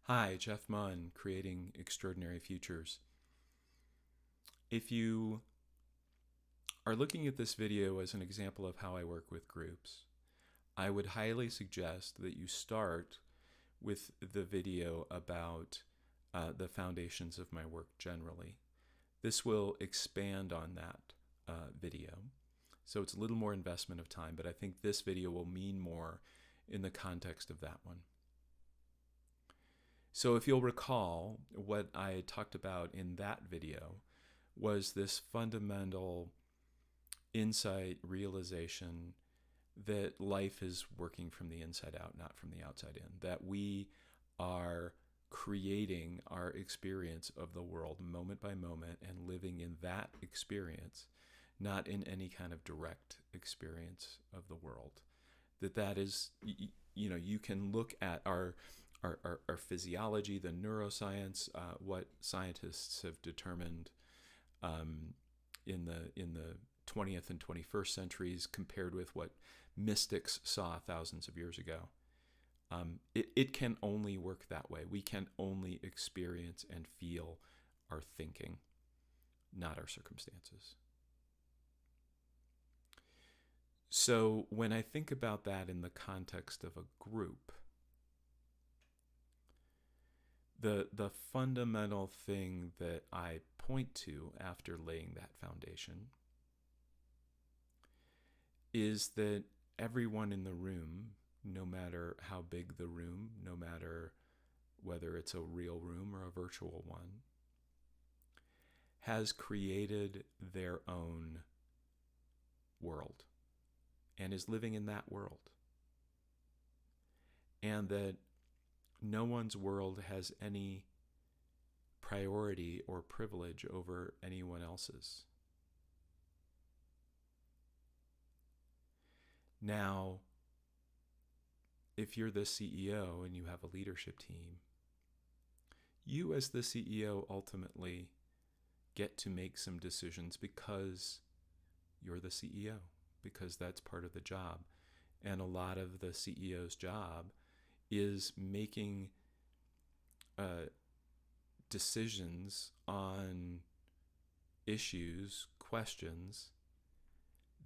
Hi, Jeff Munn, Creating Extraordinary Futures. If you are looking at this video as an example of how I work with groups, I would highly suggest that you start with the video about the foundations of my work generally. This will expand on that video. So it's a little more investment of time, but I think this video will mean more in the context of that one. So if you'll recall, what I had talked about in that video was this fundamental insight realization that life is working from the inside out, not from the outside in, that we are creating our experience of the world moment by moment and living in that experience, not in any kind of direct experience of the world. That is, you can look at our physiology, the neuroscience, what scientists have determined in the 20th and 21st centuries compared with what mystics saw thousands of years ago. It can only work that way. We can only experience and feel our thinking, not our circumstances. So when I think about that in the context of a group, the fundamental thing that I point to after laying that foundation is that everyone in the room, no matter how big the room, no matter whether it's a real room or a virtual one, has created their own world and is living in that world. And that no one's world has any priority or privilege over anyone else's. Now, if you're the CEO and you have a leadership team, you as the CEO ultimately get to make some decisions because you're the CEO, because that's part of the job. And a lot of the CEO's job is making decisions on issues, questions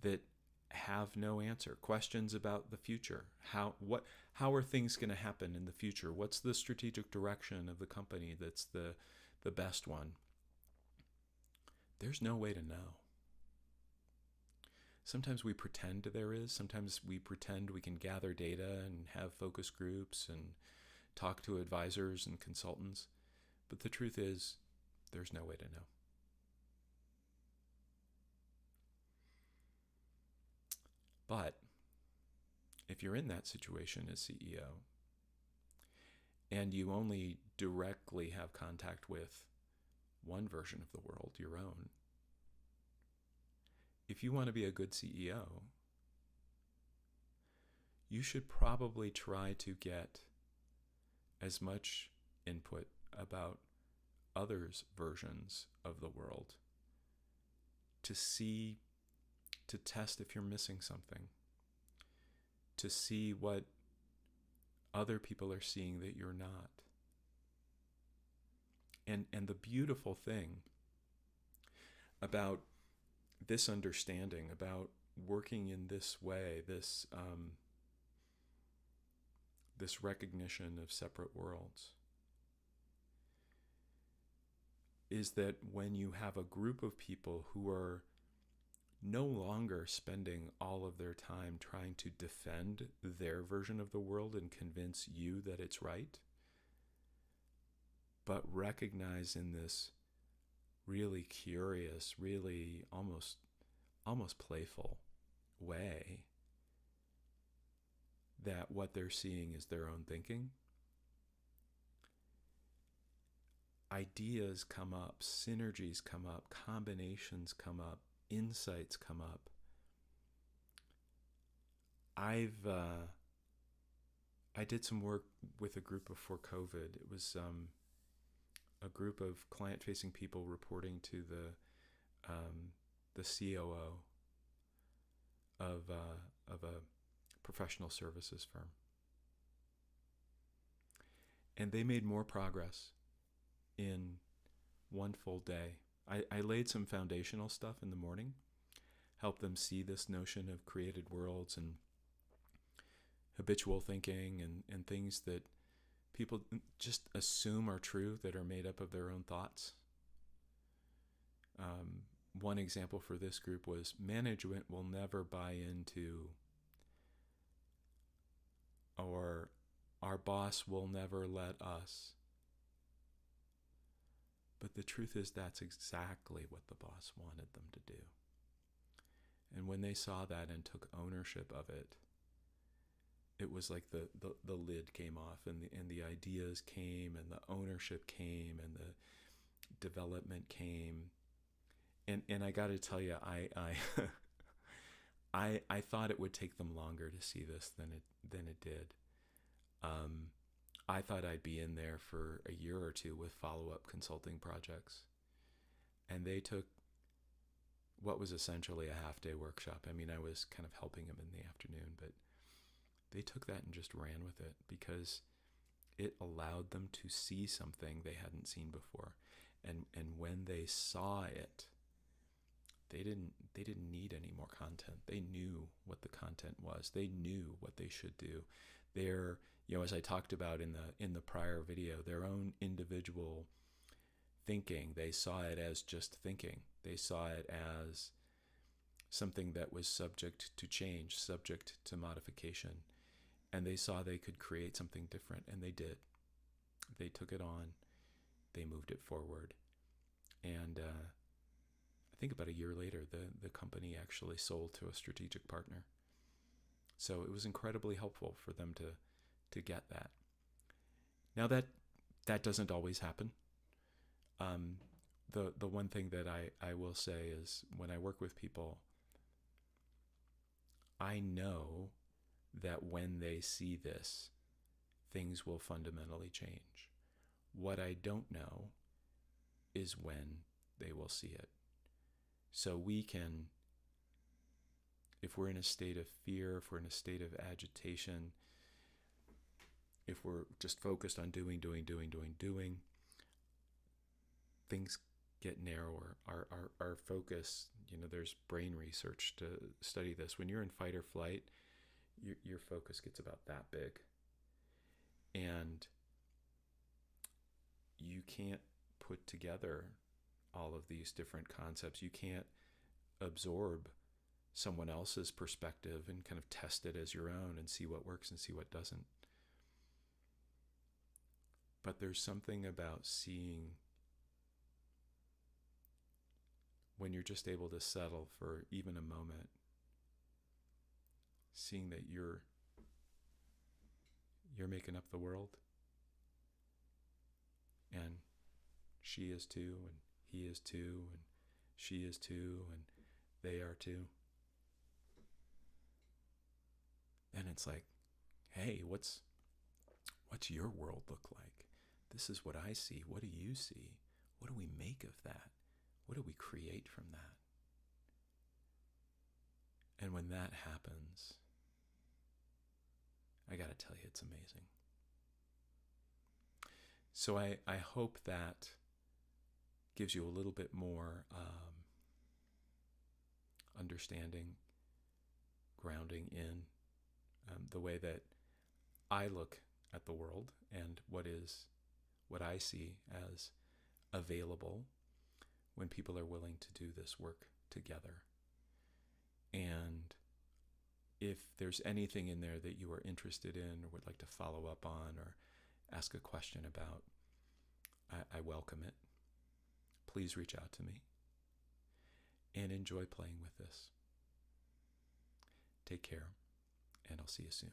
that have no answer, questions about the future. How are things going to happen in the future? What's the strategic direction of the company that's the best one? There's no way to know. Sometimes we pretend there is. Sometimes we pretend we can gather data and have focus groups and talk to advisors and consultants. But the truth is, there's no way to know. But if you're in that situation as CEO and you only directly have contact with one version of the world, your own, if you want to be a good CEO, you should probably try to get as much input about others' versions of the world to test if you're missing something, to see what other people are seeing that you're not. And the beautiful thing about this understanding, about working in this way, this recognition of separate worlds, is that when you have a group of people who are no longer spending all of their time trying to defend their version of the world and convince you that it's right, but recognize in this really curious, really almost playful way that what they're seeing is their own thinking, ideas come up, synergies come up, combinations come up, insights come up. I did some work with a group before COVID. It was a group of client-facing people reporting to the COO of a professional services firm. And they made more progress in one full day. I laid some foundational stuff in the morning, helped them see this notion of created worlds and habitual thinking and things that people just assume are true, that are made up of their own thoughts. One example for this group was management will never buy into, or our boss will never let us. But the truth is that's exactly what the boss wanted them to do. And when they saw that and took ownership of it, it was like the lid came off, and the ideas came, and the ownership came, and the development came. And I got to tell you, I thought it would take them longer to see this than it did. I thought I'd be in there for a year or two with follow-up consulting projects. And they took what was essentially a half-day workshop. I mean, I was kind of helping them in the afternoon, but they took that and just ran with it because it allowed them to see something they hadn't seen before. And when they saw it, they didn't need any more content. They knew what the content was. They knew what they should do. Their, as I talked about in the prior video, their own individual thinking, they saw it as just thinking. They saw it as something that was subject to change, subject to modification. And they saw they could create something different, and they did. They took it on. They moved it forward. And I think about a year later, the company actually sold to a strategic partner. So it was incredibly helpful for them to get that. Now that doesn't always happen. The one thing that I will say is when I work with people, I know that when they see this, things will fundamentally change. What I don't know is when they will see it. So we can, if we're in a state of fear, if we're in a state of agitation, if we're just focused on doing, things get narrower. Our focus, there's brain research to study this. When you're in fight or flight, your focus gets about that big. And you can't put together all of these different concepts. You can't absorb someone else's perspective and kind of test it as your own and see what works and see what doesn't. But there's something about seeing, when you're just able to settle for even a moment, seeing that you're making up the world, and she is too, and he is too, and she is too, and they are too. And it's like, hey, what's your world look like? This is what I see. What do you see? What do we make of that? What do we create from that? And when that happens, I got to tell you, it's amazing. So I hope that gives you a little bit more understanding, grounding in the way that I look at the world and what I see as available when people are willing to do this work together. And if there's anything in there that you are interested in or would like to follow up on or ask a question about, I welcome it. Please reach out to me and enjoy playing with this. Take care, and I'll see you soon.